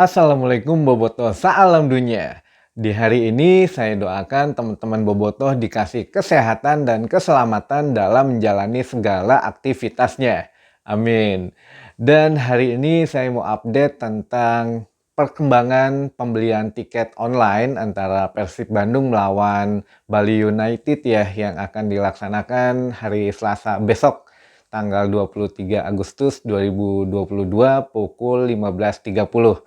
Assalamualaikum Bobotoh, salam dunia. Di hari ini saya doakan teman-teman Bobotoh dikasih kesehatan dan keselamatan dalam menjalani segala aktivitasnya. Amin. Dan hari ini saya mau update tentang perkembangan pembelian tiket online antara Persib Bandung melawan Bali United ya yang akan dilaksanakan hari Selasa besok tanggal 23 Agustus 2022 pukul 15.30.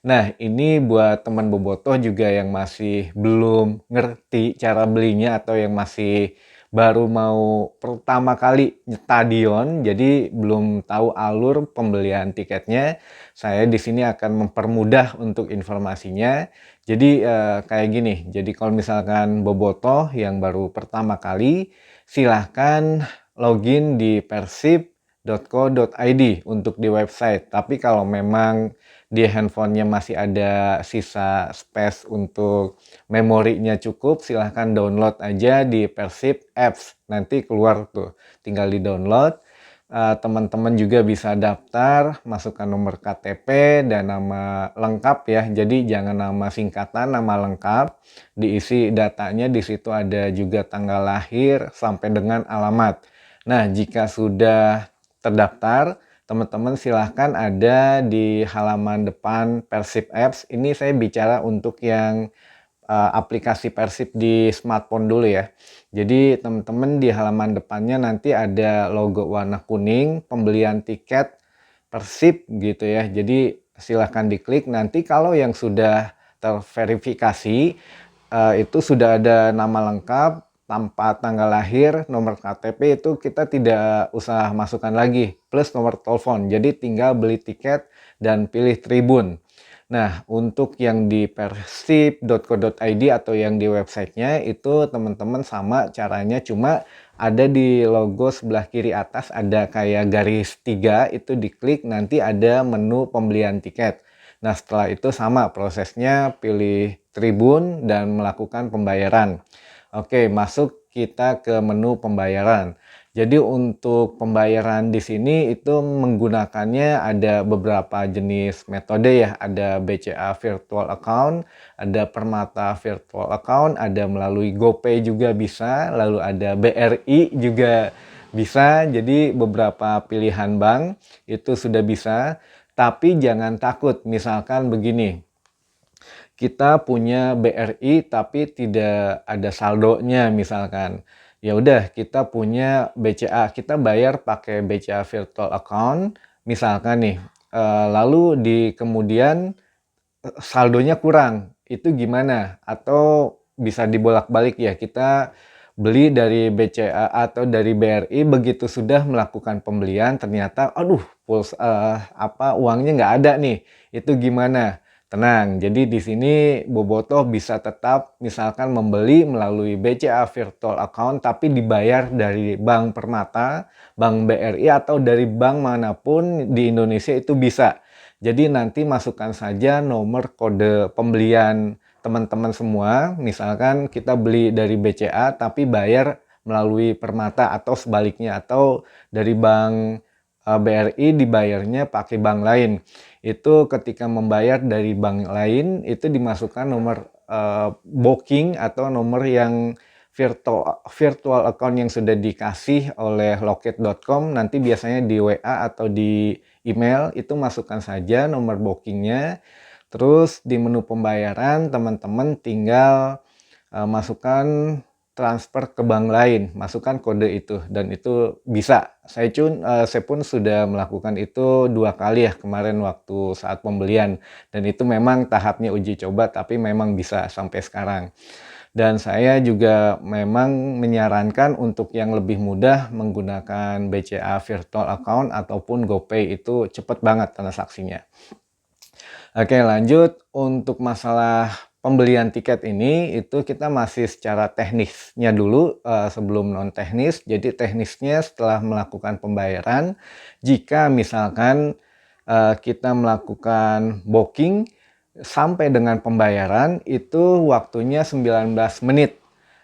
Nah, ini buat teman bobotoh juga yang masih belum ngerti cara belinya atau yang masih baru mau pertama kali stadion, jadi belum tahu alur pembelian tiketnya. Saya di sini akan mempermudah untuk informasinya. Jadi kayak gini, jadi kalau misalkan bobotoh yang baru pertama kali, silahkan login di persib.co.id untuk di website. Tapi kalau memang di handphonenya masih ada sisa space untuk memorinya cukup, silahkan download aja di Persib Apps. Nanti keluar tuh, tinggal di download. Teman-teman juga bisa daftar, masukkan nomor KTP dan nama lengkap ya. Jadi jangan nama singkatan, nama lengkap. Diisi datanya, di situ ada juga tanggal lahir sampai dengan alamat. Nah, jika sudah terdaftar, teman-teman silahkan ada di halaman depan Persib Apps. Ini saya bicara untuk yang aplikasi Persib di smartphone dulu ya. Jadi teman-teman di halaman depannya nanti ada logo warna kuning, pembelian tiket Persib gitu ya. Jadi silahkan diklik. Nanti kalau yang sudah terverifikasi itu sudah ada nama lengkap, tanpa tanggal lahir, nomor KTP itu kita tidak usah masukkan lagi, plus nomor telepon. Jadi tinggal beli tiket dan pilih tribun. Nah, untuk yang di persib.co.id atau yang di websitenya itu teman-teman sama caranya, cuma ada di logo sebelah kiri atas ada kayak garis 3, itu diklik nanti ada menu pembelian tiket. Nah, setelah itu sama prosesnya, pilih tribun dan melakukan pembayaran. Oke, masuk kita ke menu pembayaran. Jadi untuk pembayaran di sini itu menggunakannya ada beberapa jenis metode ya. Ada BCA Virtual Account, ada Permata Virtual Account, ada melalui GoPay juga bisa, lalu ada BRI juga bisa. Jadi beberapa pilihan bank itu sudah bisa. Tapi jangan takut, misalkan begini, kita punya BRI tapi tidak ada saldonya misalkan. Ya udah kita punya BCA, kita bayar pakai BCA Virtual Account misalkan nih. Lalu di kemudian saldonya kurang. Itu gimana? Atau bisa dibolak-balik ya, kita beli dari BCA atau dari BRI, begitu sudah melakukan pembelian ternyata aduh uangnya nggak ada nih. Itu gimana? Tenang, jadi di sini bobotoh bisa tetap misalkan membeli melalui BCA Virtual Account tapi dibayar dari Bank Permata, Bank BRI atau dari bank manapun di Indonesia itu bisa. Jadi nanti masukkan saja nomor kode pembelian teman-teman semua. Misalkan kita beli dari BCA tapi bayar melalui Permata atau sebaliknya, atau dari bank BRI dibayarnya pakai bank lain. Itu ketika membayar dari bank lain itu dimasukkan nomor booking atau nomor yang virtual account yang sudah dikasih oleh loket.com. Nanti biasanya di WA atau di email itu masukkan saja nomor bookingnya. Terus di menu pembayaran teman-teman tinggal masukkan transfer ke bank lain, masukkan kode itu dan itu bisa. Saya pun sudah melakukan itu 2 kali ya kemarin waktu saat pembelian, dan itu memang tahapnya uji coba tapi memang bisa sampai sekarang. Dan saya juga memang menyarankan untuk yang lebih mudah menggunakan BCA Virtual Account ataupun GoPay, itu cepat banget transaksinya. Oke, lanjut untuk masalah pembelian tiket ini, itu kita masih secara teknisnya dulu sebelum non teknis. Jadi teknisnya setelah melakukan pembayaran, jika misalkan kita melakukan booking sampai dengan pembayaran itu waktunya 19 menit.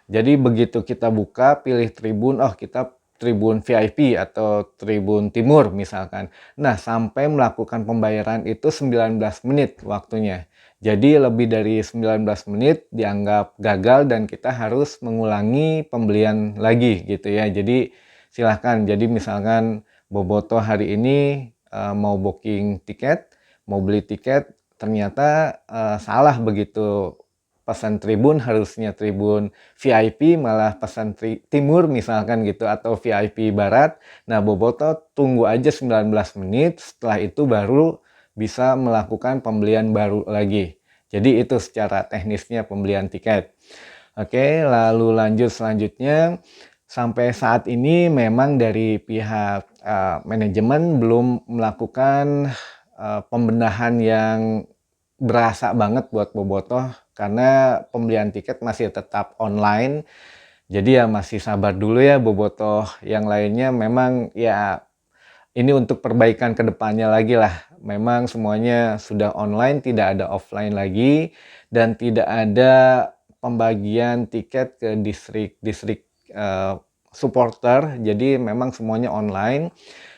Jadi begitu kita buka pilih tribun, oh kita tribun VIP atau tribun timur misalkan. Nah, sampai melakukan pembayaran itu 19 menit waktunya. Jadi lebih dari 19 menit dianggap gagal dan kita harus mengulangi pembelian lagi gitu ya. Jadi silahkan, jadi misalkan Bobotoh hari ini mau booking tiket, mau beli tiket, ternyata salah begitu pesan tribun, harusnya tribun VIP malah pesan timur misalkan gitu atau VIP barat. Nah, Bobotoh tunggu aja 19 menit, setelah itu baru bisa melakukan pembelian baru lagi. Jadi itu secara teknisnya pembelian tiket. Oke, lalu lanjut selanjutnya. Sampai saat ini memang dari pihak manajemen belum melakukan pembenahan yang berasa banget buat Bobotoh karena pembelian tiket masih tetap online. Jadi ya masih sabar dulu ya Bobotoh. Yang lainnya memang ya ini untuk perbaikan ke depannya lagi lah. Memang semuanya sudah online, tidak ada offline lagi dan tidak ada pembagian tiket ke distrik-distrik supporter. Jadi memang semuanya online.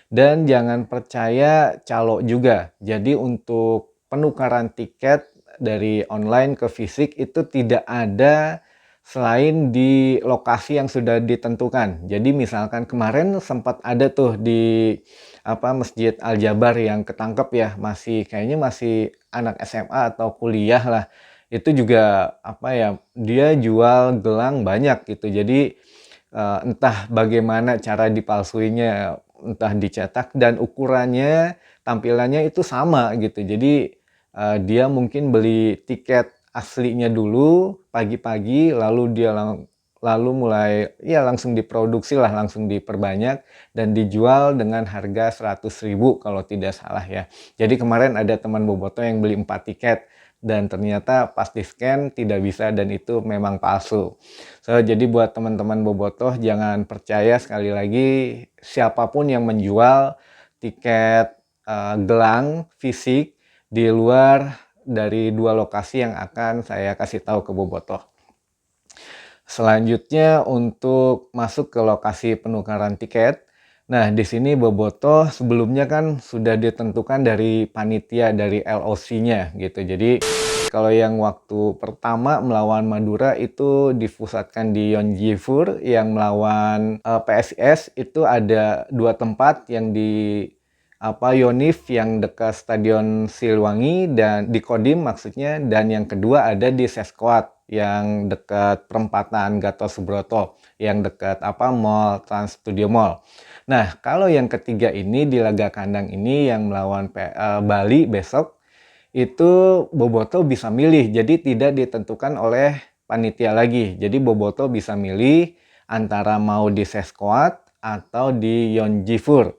Dan jangan percaya calo juga. Jadi untuk penukaran tiket dari online ke fisik itu tidak ada selain di lokasi yang sudah ditentukan. Jadi misalkan kemarin sempat ada tuh di Masjid Al Jabar yang ketangkep ya, kayaknya masih anak SMA atau kuliah lah. Itu juga dia jual gelang banyak gitu. Jadi entah bagaimana cara dipalsuinya, entah dicetak dan ukurannya, tampilannya itu sama gitu. Jadi dia mungkin beli tiket aslinya dulu pagi-pagi, lalu dia lalu mulai ya langsung diproduksi lah, langsung diperbanyak dan dijual dengan harga 100.000 kalau tidak salah ya. Jadi kemarin ada teman Bobotoh yang beli 4 tiket dan ternyata pas di scan tidak bisa dan itu memang palsu. Jadi buat teman-teman Bobotoh jangan percaya, sekali lagi siapapun yang menjual tiket gelang fisik di luar dari 2 lokasi yang akan saya kasih tahu ke Bobotoh. Selanjutnya untuk masuk ke lokasi penukaran tiket. Nah, di sini Bobotoh sebelumnya kan sudah ditentukan dari panitia, dari LOC-nya gitu. Jadi kalau yang waktu pertama melawan Madura itu dipusatkan di Yonjifur, yang melawan PSIS itu ada 2 tempat, yang di Yonif yang dekat Stadion Siliwangi dan di Kodim maksudnya, dan yang kedua ada di Seskuat yang dekat perempatan Gatot Subroto, yang dekat Mall Trans Studio Mall. Nah, kalau yang ketiga ini di laga kandang ini yang melawan Bali besok, itu Bobotoh bisa milih, jadi tidak ditentukan oleh panitia lagi. Jadi Bobotoh bisa milih antara mau di Seskuat atau di Yonjifur.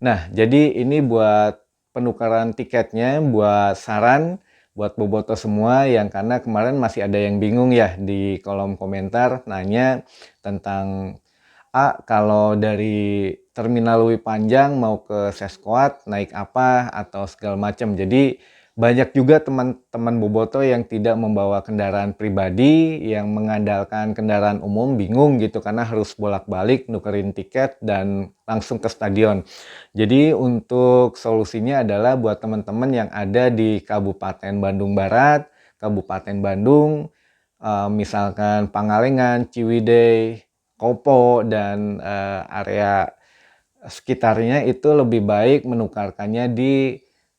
Nah, jadi ini buat penukaran tiketnya, buat saran buat Bobotoh semua yang karena kemarin masih ada yang bingung ya di kolom komentar nanya tentang kalau dari Terminal Lewi Panjang mau ke Seskuat naik apa atau segala macam. Jadi banyak juga teman-teman Bobotoh yang tidak membawa kendaraan pribadi, yang mengandalkan kendaraan umum, bingung gitu karena harus bolak-balik nukerin tiket dan langsung ke stadion. Jadi untuk solusinya adalah buat teman-teman yang ada di Kabupaten Bandung Barat, Kabupaten Bandung, misalkan Pangalengan, Ciwidey, Kopo, dan area sekitarnya, itu lebih baik menukarkannya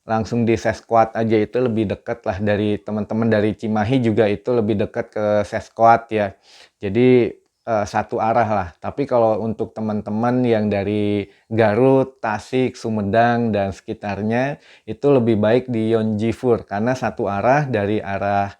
langsung di Seskuat aja, itu lebih dekat lah. Dari teman-teman dari Cimahi juga itu lebih dekat ke Seskuat ya. Jadi satu arah lah. Tapi kalau untuk teman-teman yang dari Garut, Tasik, Sumedang dan sekitarnya itu lebih baik di Yonjifur karena satu arah dari arah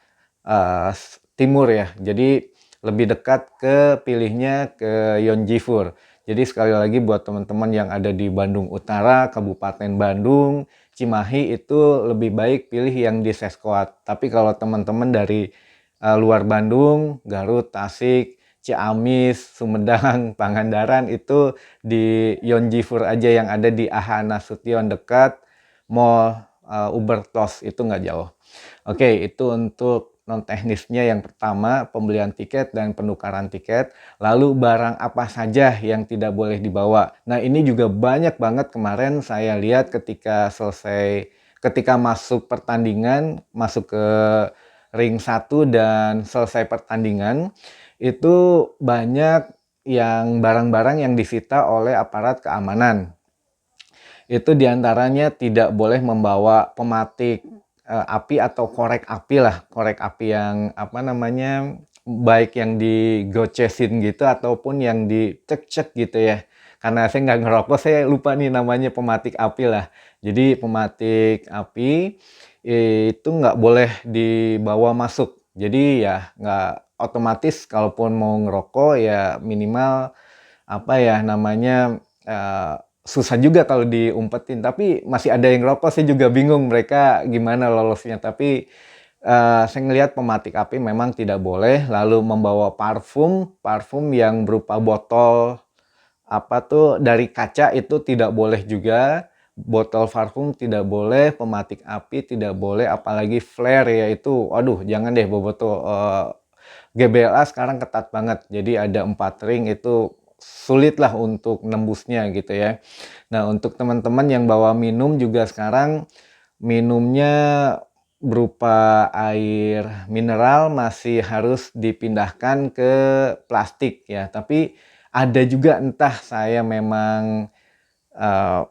timur ya. Jadi lebih dekat ke pilihnya ke Yonjifur. Jadi sekali lagi buat teman-teman yang ada di Bandung Utara, Kabupaten Bandung, Cimahi itu lebih baik pilih yang di Seskuat. Tapi kalau teman-teman dari luar Bandung, Garut, Tasik, Ciamis, Sumedang, Pangandaran itu di Yonjifur aja yang ada di AH Nasution dekat Mall Ubertos, itu nggak jauh. Oke, itu untuk non teknisnya yang pertama pembelian tiket dan penukaran tiket, lalu barang apa saja yang tidak boleh dibawa. Nah, ini juga banyak banget kemarin saya lihat ketika masuk pertandingan, masuk ke ring 1 dan selesai pertandingan, itu banyak yang barang-barang yang disita oleh aparat keamanan. Itu diantaranya tidak boleh membawa pematik api atau korek api lah, korek api yang apa namanya, baik yang digocesin gitu ataupun yang dicek-cek gitu ya. Karena saya nggak ngerokok, saya lupa nih namanya pematik api lah. Jadi pematik api itu nggak boleh dibawa masuk. Jadi ya nggak otomatis kalaupun mau ngerokok ya minimal apa ya namanya, susah juga kalau diumpetin, tapi masih ada yang ngerokok, saya juga bingung mereka gimana lolosnya. Tapi, saya ngelihat pematik api memang tidak boleh, lalu membawa parfum, parfum yang berupa botol, apa tuh, dari kaca itu tidak boleh juga, botol parfum tidak boleh, pematik api tidak boleh, apalagi flare ya itu, aduh jangan deh bobotoh, GBLA sekarang ketat banget, jadi ada 4 ring itu sulitlah untuk nembusnya gitu ya. Nah, untuk teman-teman yang bawa minum juga sekarang minumnya berupa air mineral masih harus dipindahkan ke plastik ya. Tapi ada juga entah saya memang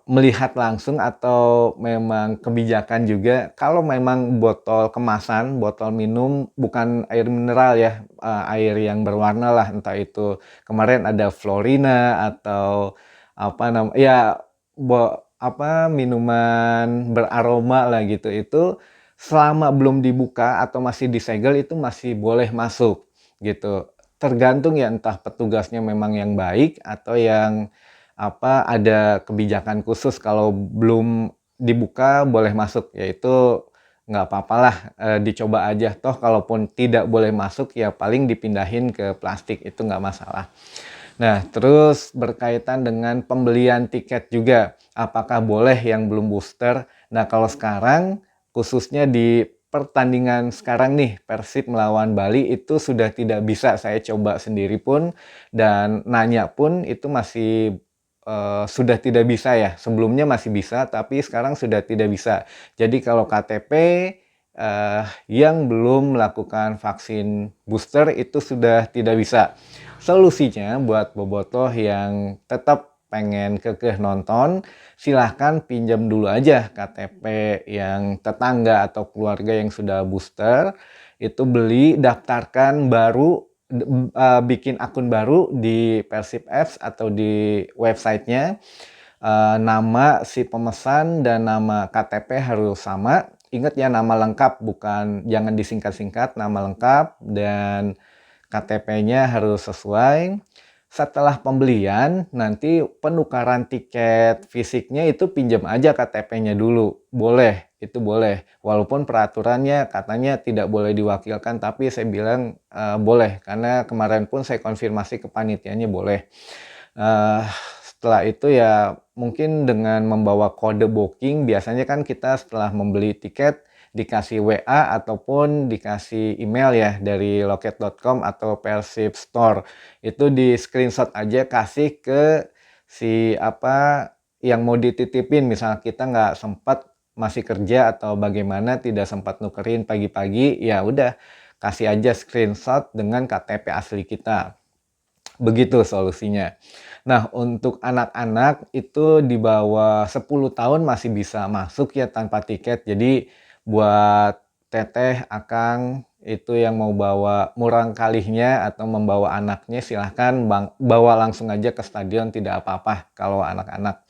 melihat langsung atau memang kebijakan juga kalau memang botol kemasan, botol minum bukan air mineral ya, air yang berwarna lah, entah itu kemarin ada Florina atau ya minuman beraroma lah gitu, itu selama belum dibuka atau masih disegel itu masih boleh masuk gitu. Tergantung ya entah petugasnya memang yang baik atau yang ada kebijakan khusus kalau belum dibuka boleh masuk, yaitu nggak papalah, dicoba aja. Toh kalaupun tidak boleh masuk ya paling dipindahin ke plastik, itu nggak masalah. Nah, terus berkaitan dengan pembelian tiket juga, apakah boleh yang belum booster? Nah, kalau sekarang khususnya di pertandingan sekarang nih, Persib melawan Bali itu sudah tidak bisa, saya coba sendiri pun dan nanya pun itu masih sudah tidak bisa ya. Sebelumnya masih bisa, tapi sekarang sudah tidak bisa. Jadi kalau KTP yang belum melakukan vaksin booster itu sudah tidak bisa. Solusinya buat bobotoh yang tetap pengen kekeh nonton, silahkan pinjam dulu aja KTP yang tetangga atau keluarga yang sudah booster, itu beli, daftarkan baru, bikin akun baru di Persib Apps atau di websitenya, nama si pemesan dan nama KTP harus sama. Ingat ya nama lengkap, jangan disingkat-singkat, nama lengkap dan KTP-nya harus sesuai. Setelah pembelian, nanti penukaran tiket fisiknya itu pinjam aja KTP-nya dulu. Boleh, itu boleh. Walaupun peraturannya katanya tidak boleh diwakilkan, tapi saya bilang boleh. Karena kemarin pun saya konfirmasi ke panitianya boleh. Setelah itu ya mungkin dengan membawa kode booking, biasanya kan kita setelah membeli tiket dikasih WA ataupun dikasih email ya dari loket.com atau Persib Store. Itu di screenshot aja kasih ke si yang mau dititipin. Misal kita nggak sempat masih kerja atau bagaimana tidak sempat nukerin pagi-pagi, ya udah kasih aja screenshot dengan KTP asli kita. Begitu solusinya. Nah, untuk anak-anak itu di bawah 10 tahun masih bisa masuk ya tanpa tiket. Jadi buat teteh, akang itu yang mau bawa murang kalihnya atau membawa anaknya silahkan bawa langsung aja ke stadion, tidak apa-apa kalau anak-anak.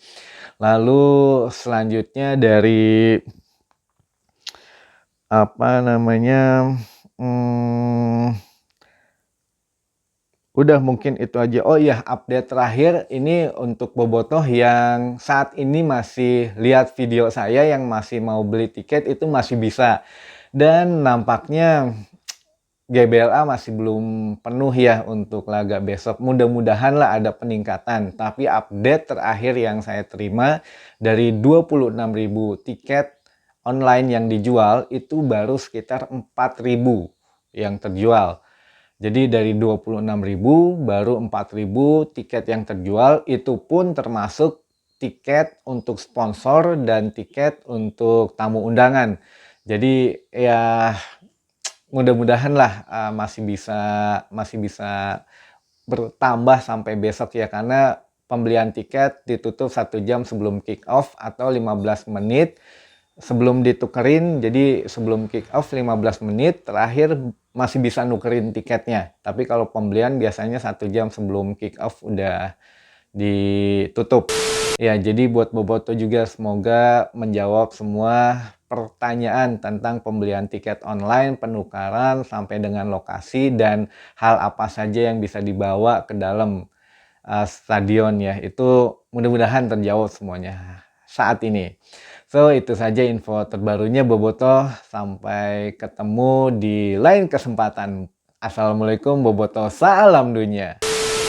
Lalu selanjutnya dari apa namanya, udah mungkin itu aja. Oh iya, update terakhir ini untuk bobotoh yang saat ini masih lihat video saya yang masih mau beli tiket itu masih bisa. Dan nampaknya GBLA masih belum penuh ya untuk laga besok. Mudah-mudahan lah ada peningkatan. Tapi update terakhir yang saya terima dari 26.000 tiket online yang dijual itu baru sekitar 4.000. yang terjual. Jadi dari 26.000 baru 4.000 tiket yang terjual, itu pun termasuk tiket untuk sponsor dan tiket untuk tamu undangan. Jadi ya mudah-mudahan lah masih bisa bertambah sampai besok ya, karena pembelian tiket ditutup 1 jam sebelum kick off atau 15 menit sebelum ditukerin. Jadi sebelum kick off 15 menit terakhir masih bisa nukerin tiketnya. Tapi kalau pembelian biasanya 1 jam sebelum kick off udah ditutup. Ya, jadi buat Boboto juga semoga menjawab semua pertanyaan tentang pembelian tiket online, penukaran, sampai dengan lokasi, dan hal apa saja yang bisa dibawa ke dalam stadion ya. Itu mudah-mudahan terjawab semuanya saat ini. So, itu saja info terbarunya Boboto. Sampai ketemu di lain kesempatan. Assalamualaikum Boboto, salam dunia.